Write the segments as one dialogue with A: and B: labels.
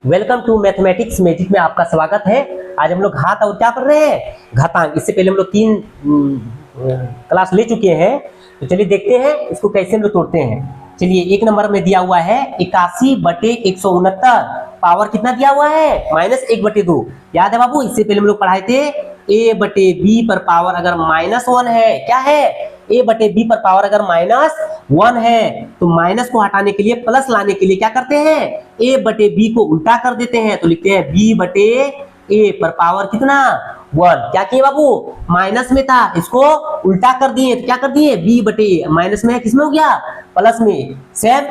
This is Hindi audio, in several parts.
A: वेलकम टू मैथमेटिक्स मैजिक में आपका स्वागत है। आज हम लोग घात और क्या पढ़ रहे हैं, घातांक। इससे पहले हम लोग 3 क्लास ले चुके हैं, तो चलिए देखते हैं इसको कैसे हम लोग तोड़ते हैं। चलिए, 1 नंबर में दिया हुआ है 81/169। पावर कितना दिया हुआ है, -1/2। याद है बाबू, इससे पहले हम लोग पढ़ाए थे a/b पर पावर अगर -1 है, क्या है, a/b पर पावर अगर -1 है तो माइनस को हटाने के लिए, प्लस लाने के लिए क्या करते हैं, a/b को उल्टा कर देते हैं, तो लिखते हैं b/a पर पावर कितना 1। क्या किए बाबू, माइनस में था, इसको उल्टा कर दिए, तो क्या कर दिए, b/a माइनस में है, किसमें हो गया, प्लस में। सेम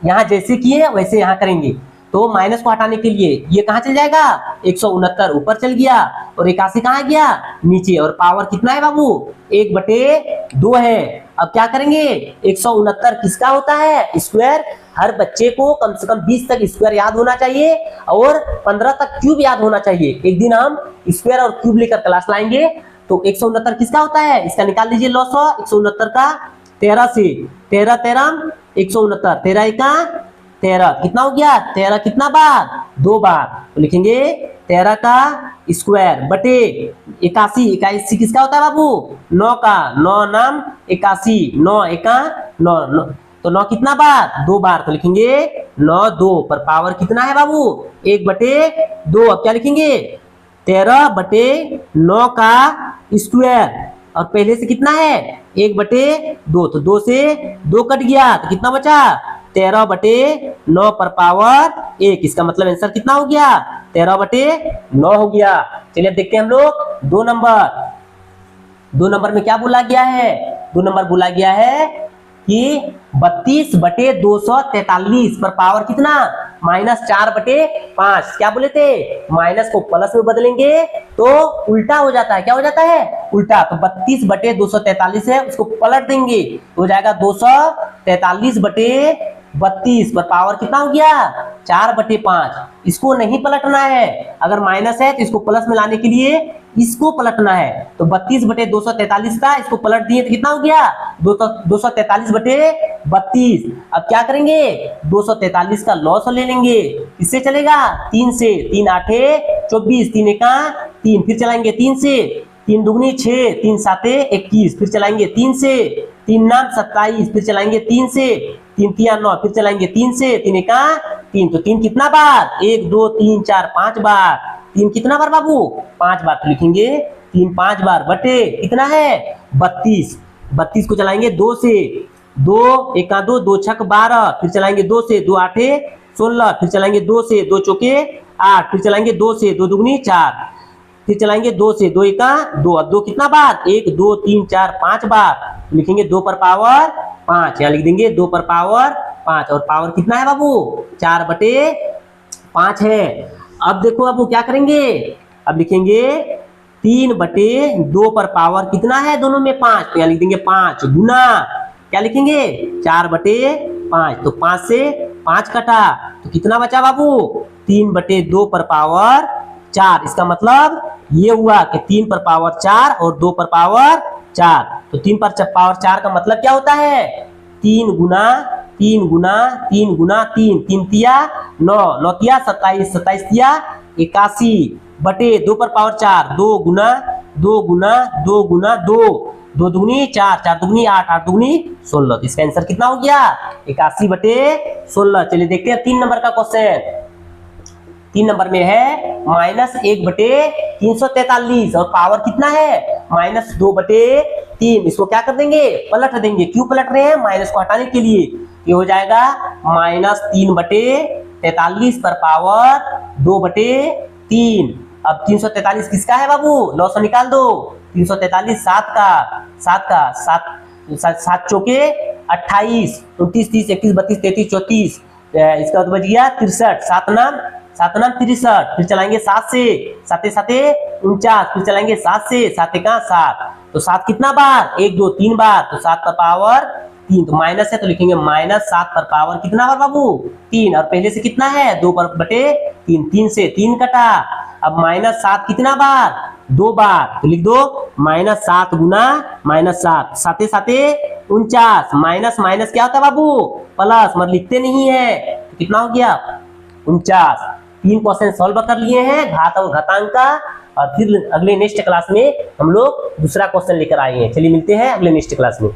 A: यहाँ जैसे किए वैसे यहाँ करेंगे। तो माइनस को हटाने के लिए ये कहाँ चल जाएगा, 169 ऊपर चल गया और 81 कहाँ गया, नीचे। और पावर कितना है बाबू, 1/2 है। अब क्या करेंगे, 169 किसका होता है, स्क्वायर। हर बच्चे को कम से कम 20 तक स्क्वायर याद होना चाहिए और 15 तक क्यूब याद होना चाहिए। एक दिन हम स्क्वायर और क्यूब लेकर क्लास लाएंगे। तो 169 किसका होता है, इसका निकाल लीजिए लॉसो। 169 का 13 से, 13 13 169, 13 एका 13, कितना हो गया, 13 कितना बार, 2 बार। तो लिखेंगे 13 का स्क्वायर बटे 81। 81 किसका होता है बाबू, 9 का, 9 नाम 81, 9 एका 9, तो 9 कितना बार, 2 बार। तो लिखेंगे 9 2 पर पावर कितना है बाबू, 1/2। अब क्या लिखेंगे, 13/9 का स्क्वायर, और पहले से कितना है 1/2, तो 2 से 2 कट गया, तो कितना बचा, 13/9 पर पावर 1। इसका मतलब आंसर कितना हो गया, 13/9 हो गया। चलिए अब देखते हैं हम लोग 2 नंबर में क्या बोला गया है। 2 नंबर बोला गया है कि 32/243 पर पावर कितना, -4/5। क्या बोले थे, माइनस को प्लस में बदलेंगे तो उल्टा हो जाता है, क्या हो जाता है, उल्टा। तो 32/243 है, उसको पलट देंगे तो हो जाएगा 243/32 पर पावर कितना हो गया, 4/5। इसको नहीं पलटना है, अगर माइनस है तो इसको प्लस में लाने के लिए इसको पलटना है। तो 32/243 था, इसको पलट दिए तो कितना हो गया, 243/32। अब क्या करेंगे, 243 का लॉस ले लेंगे, इससे चलेगा 3 से, 3 8 24, 3 एका 3, फिर चलाएंगे 3 से, 3 दुगनी 6, 3 7 21, फिर चलाएंगे 3 से, 3 नाम 27, फिर चलाएंगे 3 से, 3 3 9, फिर चलाएंगे 3 से, 3 एका 3। तो 3 कितना बार, 1 2 3 4 5 बार। 3 कितना बार बाबू, 5 बार। तो लिखेंगे 3 5 बार बटे कितना है, 32। 32 को चलाएंगे 2 से, 2 एका 2, 2 छक 12, फिर चलाएंगे 2 से, 2 8 16, फिर चलाएंगे 2 से, 2 चौके 8, फिर चलाएंगे 2 से, 2 दुगनी 4, फिर चलाएंगे 2 से, 2 एका 2। अब 2 कितना बार, 1 2 3 4 5 बार। लिखेंगे 2 पर पावर 5, यहाँ लिख देंगे 2 पर पावर 5। और पावर कितना है बाबू, 4/5 है। अब देखो बाबू क्या करेंगे, अब लिखेंगे 3/2 पर पावर कितना है, दोनों में 5, तो यहाँ लिख देंगे 5 गुना, क्या लिखेंगे 4/5। तो 5 से 5 कटा, तो कितना बचा बाबू, 3/2 पर पावर 4। इसका मतलब ये हुआ कि 3 पर पावर 4 और 2 पर पावर 4। तो 3 पर पावर 4 का मतलब क्या होता है, 3 गुना 3 गुना 3 गुना 3, 3 तिया 9, 9 तिया 27, 27 तिया 81 बटे 2 पर पावर 4, 2 गुना 2 गुना 2 गुना 2, 2 दुगनी 4, 4 दुगनी 8, 8 दुगनी 16। तो इसका आंसर कितना हो गया, 81/16। चलिए देखते हैं 3 नंबर का क्वेश्चन। 3 नंबर में है -1/343 और पावर कितना है, -2/3। इसको क्या कर देंगे, पलट देंगे। क्यों पलट रहे हैं, माइनस को हटाने के लिए। ये हो जाएगा -3/43 पर पावर 2/3। अब 343 किसका है बाबू, लॉस निकाल दो। 343 7 चौके 28, 29 30 31 32 33 34, इसका बच गया 63, 7 नाम 63, फिर चलाएंगे 7 से, 7 7 49, फिर चलाएंगे 7 से, 7 का 7, तो 7 कितना बार, 1 2 3 बार। तो 7 पर पावर 3, तो माइनस है तो लिखेंगे -7 पर पावर कितना बार बाबू, 3। और पहले से कितना है, 2 पर बटे 3, 3 से 3 कटा। अब -7 कितना बार, 2 बार। तो लिख दो -7 गुना -7, 7 7 49, माइनस माइनस क्या होता है बाबू, प्लस, मतलब लिखते नहीं है। तो कितना हो गया 49। 3 क्वेश्चन सॉल्व कर लिए हैं घात और घातांक का, और फिर अगले नेक्स्ट क्लास में हम लोग दूसरा क्वेश्चन लेकर आए हैं। चलिए मिलते हैं अगले नेक्स्ट क्लास में।